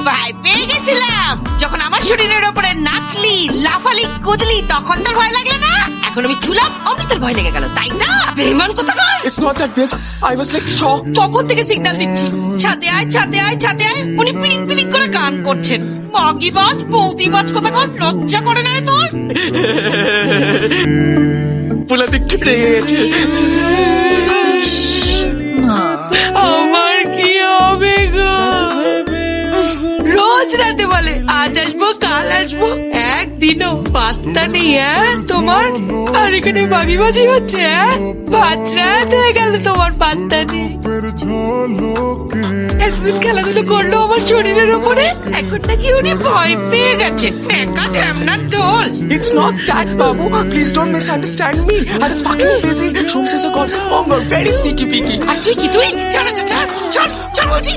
ভয় পেয়ে গেছিলাম যখন আমার শরীরের ওপরে নাচলি, লাফালি, কুদলি, তখন তোর ভয় লাগলো না? এখন আমি চুলাম, অমনি তোর ভয় লেগে গেল, তাই না? বেঈমান কোথাকার! It's not that big. I was like shocked. তখন থেকে সিগন্যাল দিচ্ছি, ছাদে আয়, ছাদে আয়, ছাদে আয়। উনি পিনিক পিনিক করে গান করছেন। মাগিবাজ, বৌদিবাজ কোথাকার! লজ্জা করে না রে তোর? পুলাতে একটু রেগে গেছে। আমার কি হবে গো? রোজ রাতে বলে আজ আসবো, কাল আসবো, একদিনও পাত্তা নেই তোমার। আর এখানে বাগিবাজি হচ্ছে পাঁচ রাত হয়ে গেল, তোমার পাত্তা নেই। একদিন খেলাধুলো করলো আমার শরীরের ওপরে, এখন নাকি উনি ভয় পেয়ে গেছেন। একা ঢ্যামনা ঢোল। It's not that, Babu. Please don't misunderstand me. I was fucking busy. Shums is a gossip monger, very sneaky peaky. আর তুই কি? তুই ছাড় ছাড় ছাড় ছাড় বলছি।